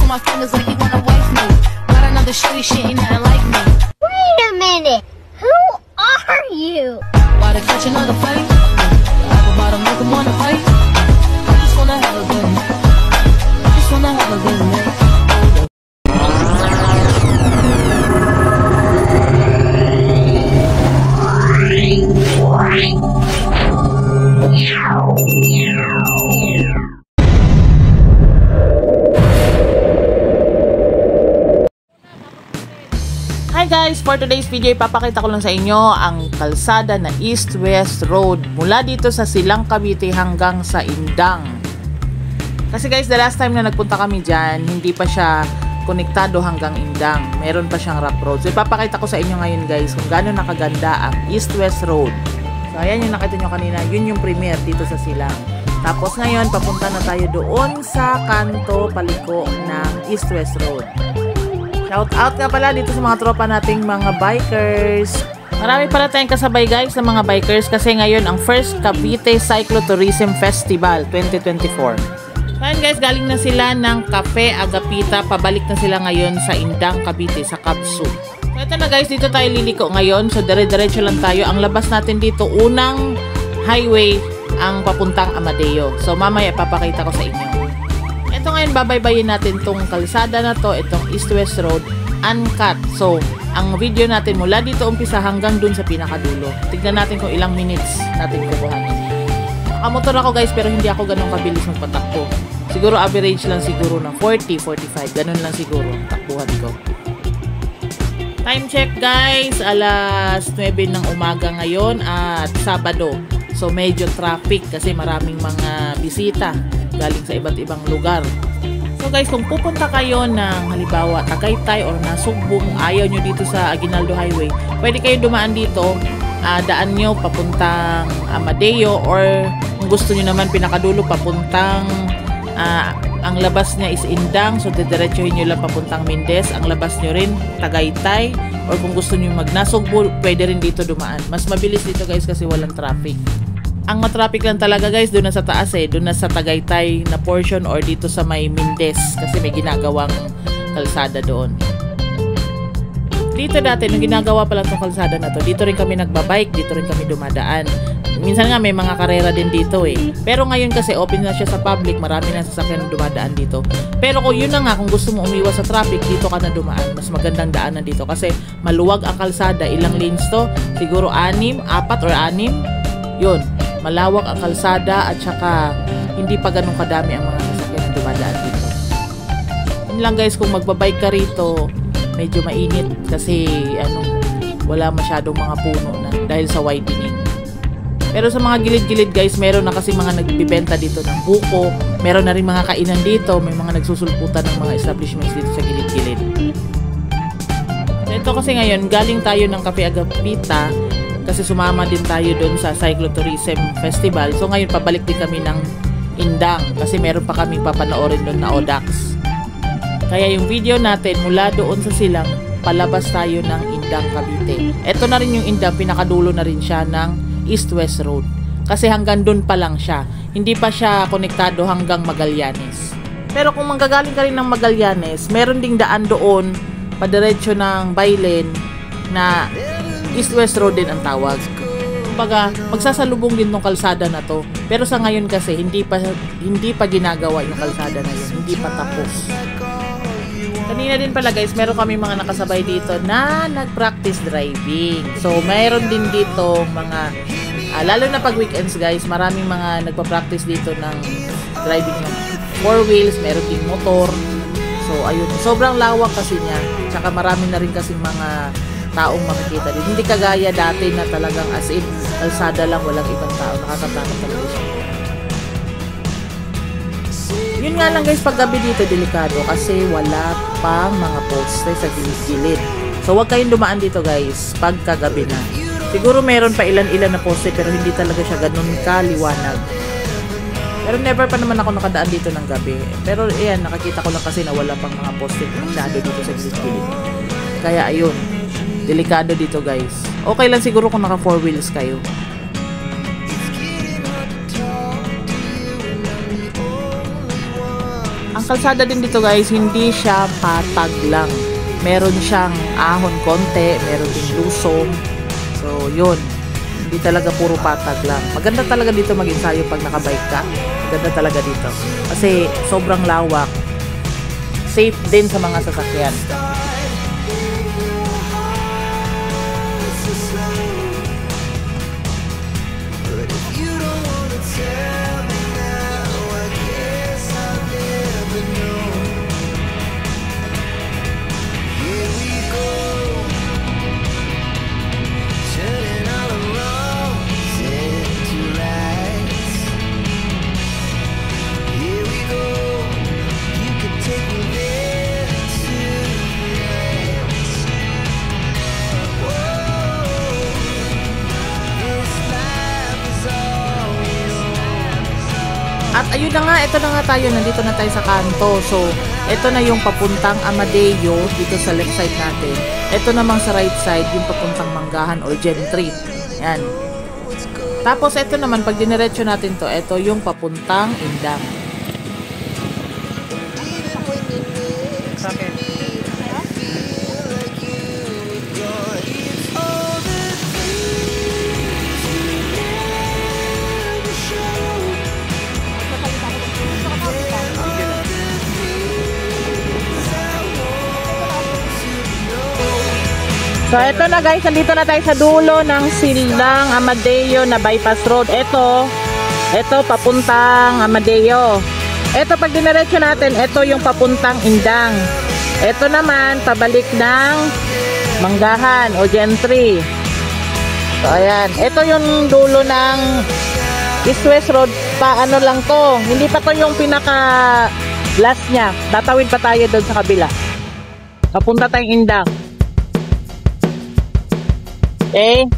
on my fingers like you wanna wife me. Got another shitty shit, ain't nothing like me. Wait a minute. Who are you? Why to catch another fight? Apple bottom make them wanna fight. I just wanna have a good night. I just wanna have a good night. Hi guys! For today's video, ipapakita ko lang sa inyo ang kalsada na East-West Road mula dito sa Silang Cavite hanggang sa Indang. Kasi guys, the last time na nagpunta kami dyan, hindi pa siya konektado hanggang Indang. Meron pa siyang rough road. So ipapakita ko sa inyo ngayon guys kung gaano nakaganda ang East-West Road. So ayan yung nakita nyo kanina, yun yung premiere dito sa Silang. Tapos ngayon, papunta na tayo doon sa kanto paliko ng East-West Road. Shout out nga pala dito sa mga tropa nating mga bikers. Marami pala tayong kasabay guys ng mga bikers kasi ngayon ang first Cavite Cyclotourism Festival 2024. Ayan guys, galing na sila ng Cafe Agapita, pabalik na sila ngayon sa Indang, Cavite, sa Kabsu. So ito na guys, dito tayo liliko ngayon. So dire-diretso lang tayo. Ang labas natin dito, unang highway ang papuntang Amadeo. So mamaya ipapakita ko sa inyo. Ito ngayon, babaybayin natin tong kalsada na to, itong East-West Road, uncut. So, ang video natin mula dito umpisa hanggang dun sa pinakadulo. Tignan natin kung ilang minutes natin kukuhanin. Nakamotor ako guys, pero hindi ako ganun kabilis magpatakbo. Siguro average lang siguro ng 40, 45. Ganun lang siguro ang takbuhan ko. Time check guys, alas 9 ng umaga ngayon at Sabado. So, medyo traffic kasi maraming mga bisita galing sa iba't ibang lugar. So guys, kung pupunta kayo ng halimbawa Tagaytay or Nasugbu, kung ayaw nyo dito sa Aguinaldo Highway, pwede kayo dumaan dito, daan nyo papuntang Amadeo, or kung gusto nyo naman pinakadulo papuntang ang labas niya is Indang, so didiretsuhin nyo lang papuntang Mendez. Ang labas nyo rin Tagaytay, or kung gusto nyo mag-Nasugbu, pwede rin dito dumaan. Mas mabilis dito guys kasi walang traffic. Ang matraffic lang talaga guys, doon na sa taas doon na sa Tagaytay na portion or dito sa may Mendez kasi may ginagawang kalsada doon. Dito dati, nung ginagawa pa lang itong kalsada na to, dito rin kami nagbabike, dito rin kami dumadaan. Minsan nga may mga karera din dito Pero ngayon kasi open na siya sa public, marami na sasakyan na dumadaan dito. Pero kung yun na nga, kung gusto mo umiwas sa traffic, dito ka na dumaan. Mas magandang daanan dito kasi maluwag ang kalsada. Ilang lanes to? Siguro 4 or 6. Yun. Malawak ang kalsada at saka hindi pa ganun kadami ang mga sasakyan na dumadaan dito. Yun lang guys, kung magbabike ka rito, medyo mainit kasi wala masyadong mga puno na dahil sa widening. Pero sa mga gilid-gilid guys, meron na kasi mga nagbibenta dito ng buko, meron na rin mga kainan dito, may mga nagsusulputan ng mga establishments dito sa gilid-gilid. So ito kasi ngayon, galing tayo ng Cafe Agapita kasi sumama din tayo doon sa Cyclotourism Festival. So ngayon pabalik din kami ng Indang kasi meron pa kaming papanoorin doon na Odax. Kaya yung video natin mula doon sa Silang, palabas tayo ng Indang, Cavite. Ito na rin yung Indang, pinakadulo na rin siya ng East-West Road. Kasi hanggang doon pa lang siya. Hindi pa siya konektado hanggang Magallanes. Pero kung manggagaling ka rin ng Magallanes, meron ding daan doon padiretso ng Bailen na East-West Road din ang tawag. Kumbaga, magsasalubong din ng kalsada na to. Pero sa ngayon kasi, hindi pa ginagawa yung kalsada na yun. Hindi pa tapos. Kanina din pala guys, meron kami mga nakasabay dito na nag-practice driving. So, mayroon din dito mga, lalo na pag weekends guys, maraming mga nagpa-practice dito ng driving ng 4 wheels, meron din motor. So, ayun. Sobrang lawak kasi niya. Tsaka marami na rin kasing mga taong makikita din. Hindi kagaya dati na talagang as in, kalsada lang, walang ibang tao. Nakakatakot talaga siya. Yun nga lang guys, pag gabi dito, delikado kasi wala pang mga poste sa gilid-gilid. So, wag kayong dumaan dito guys, pag kagabi na. Siguro meron pa ilan-ilan na poste pero hindi talaga siya ganun kaliwanag. Pero never pa naman ako nakadaan dito ng gabi. Pero ayan, nakakita ko lang kasi na wala pang mga poste masyado dito sa gilid-gilid. Kaya ayun, delikado dito guys. Okay lang siguro kung naka 4 wheels kayo. Ang kalsada din dito guys, hindi siya patag lang. Meron siyang ahon konti, meron din lusong. So, yun. Hindi talaga puro patag lang. Maganda talaga dito mag-ensayo pag nakabike ka. Maganda talaga dito. Kasi sobrang lawak. Safe din sa mga sasakyan. At ayun na nga, ito na nga tayo, nandito na tayo sa kanto. So, ito na yung papuntang Amadeo dito sa left side natin. Ito namang sa right side, yung papuntang Manggahan or Gentry. Yan. Tapos ito naman, pag diniretso natin to, ito yung papuntang Indang. Bakit? So, eto na guys, nandito na tayo sa dulo ng Silang Amadeo na bypass road. Ito papuntang Amadeo. Ito pag diniretso natin, ito yung papuntang Indang. Ito naman, pabalik ng Manggahan o Gentry. So, ayan. Ito yung dulo ng East-West Road. Paano lang to. Hindi pa to yung pinaka last niya. Tatawid pa tayo doon sa kabila. Papunta tayong Indang. Okay.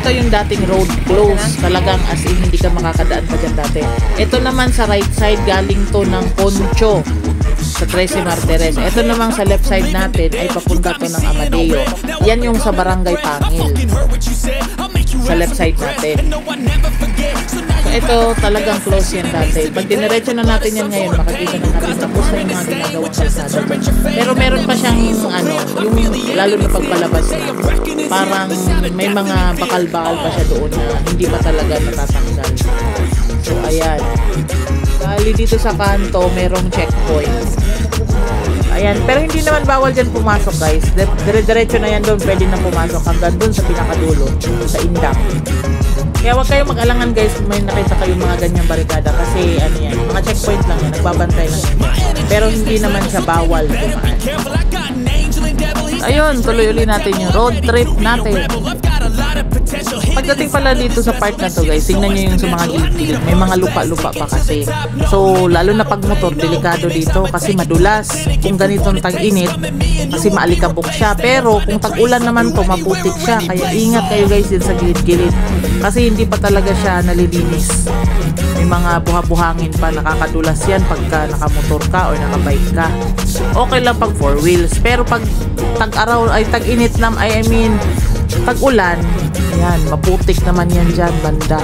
ito yung dating road close. Talagang as in hindi ka makakadaan pa dyan dati. Ito naman sa right side, galing to ng Concho sa 13 Martires. Ito naman sa left side natin ay papunta to ng Amadeo. Yan yung sa Barangay Pangil. Sa left side natin. So ito talagang close yan dati. Pag diniretso na natin yan ngayon, makikita na natin tapos na yung mga ginagawang kalsada. Pero meron pa siyang ano, yung lalo na pagpalabas na parang may mga bakal-bakal pa siya doon na hindi pa talaga natatanggal. So ayan. Bali dito sa kanto, merong checkpoint. Ayan, pero hindi naman bawal dyan pumasok guys. Dire-diretso na yan doon, pwede na pumasok hanggang doon sa pinakadulo, sa Indang. Kaya huwag kayong mag-alangan guys kung may nakita kayong mga ganyang barikada kasi ano yan, mga checkpoint lang yan, nagbabantay lang yan. Pero hindi naman siya bawal dumaan. Ayun, tuloy uli natin yung road trip natin. Pagdating pala dito sa part na to guys, tingnan nyo yung sa mga gilid-gilid. May mga lupa-lupa pa kasi. So, lalo na pag motor, delikado dito kasi madulas. Kung ganitong tag-init, kasi maalikabok siya. Pero kung tag-ulan naman to, maputik siya. Kaya ingat kayo guys din sa gilid-gilid. Kasi hindi pa talaga siya nalilinis. May mga buha-buhangin pa, nakakadulas yan pagka nakamotor ka o nakabike ka. Okay lang pag 4 wheels. Pero pag tag-araw, ay tag-init na, I mean, tag-ulan, yan, maputik naman yan dyan, banda.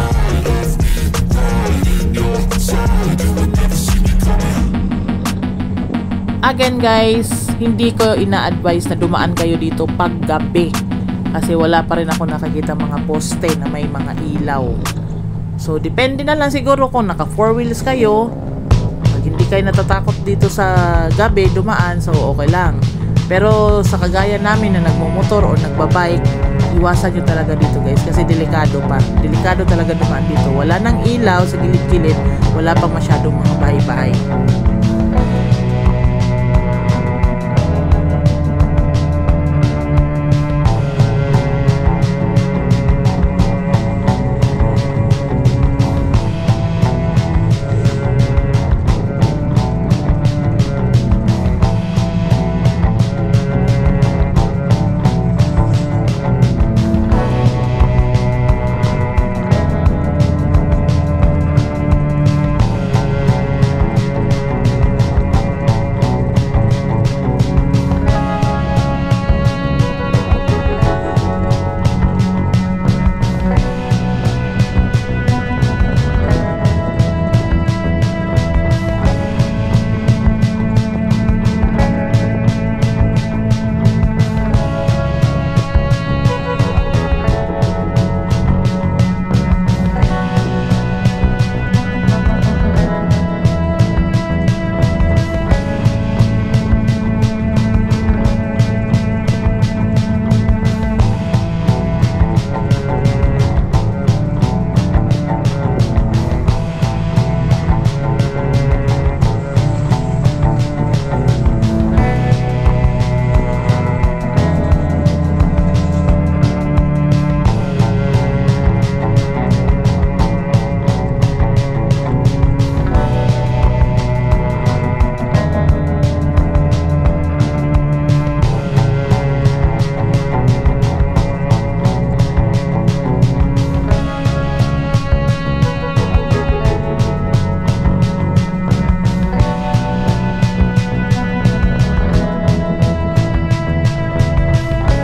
Again guys, hindi ko ina-advise na dumaan kayo dito pag gabi. Kasi wala pa rin ako nakakita mga poste na may mga ilaw. So, depende na lang siguro kung naka 4 wheels kayo. Pag hindi kayo natatakot dito sa gabi dumaan, so okay lang. Pero sa kagaya namin na nagmumotor o nagbabike, iwasan nyo talaga dito guys kasi delikado pa. Delikado talaga dumaan dito. Wala nang ilaw sa gilid-gilid, wala pang masyadong mga bahay-bahay.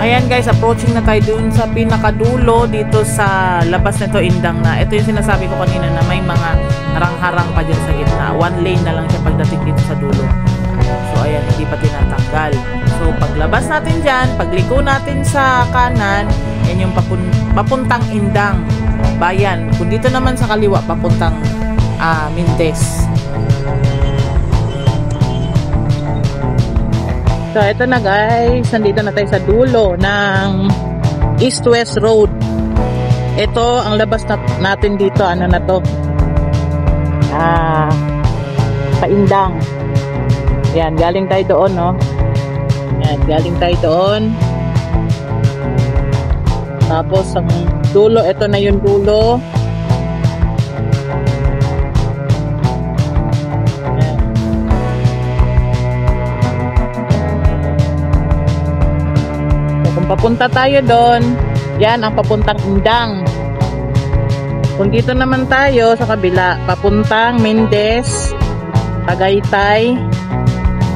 Ayan guys, approaching na tayo dun sa pinakadulo dito sa labas nito Indang na. Ito yung sinasabi ko kanina na may mga harang-harang pa dyan sa gitna. 1 lane na lang siya pagdating dito sa dulo. So ayan, hindi pa tinatanggal. So paglabas natin dyan, pagliko natin sa kanan, yan yung papuntang Indang Bayan. Kung dito naman sa kaliwa, papuntang Mindes. So, ito na guys. Nandito na tayo sa dulo ng East-West Road. Ito, ang labas natin dito. Ano na to? Paindang. Yan, galing tayo doon, no? Yan, galing tayo doon. Tapos, ang dulo, ito na yung dulo. Kung papunta tayo doon, Yan ang papuntang Indang. Kung dito naman tayo sa kabila, papuntang Mendez, Tagaytay.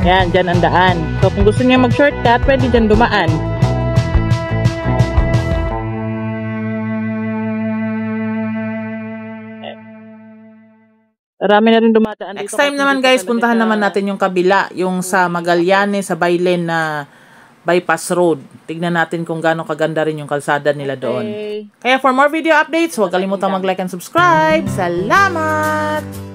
Yan, dyan ang daan. So kung gusto niyo mag-shortcut, pwede dyan dumaan. Marami na rin dumadaan dito. Next time naman guys, puntahan naman natin yung kabila, yung sa Magallanes, sa Baylen na bypass road. Tignan natin kung gaano kaganda rin yung kalsada nila doon. Kaya for more video updates, huwag kalimutang mag-like and subscribe. Salamat!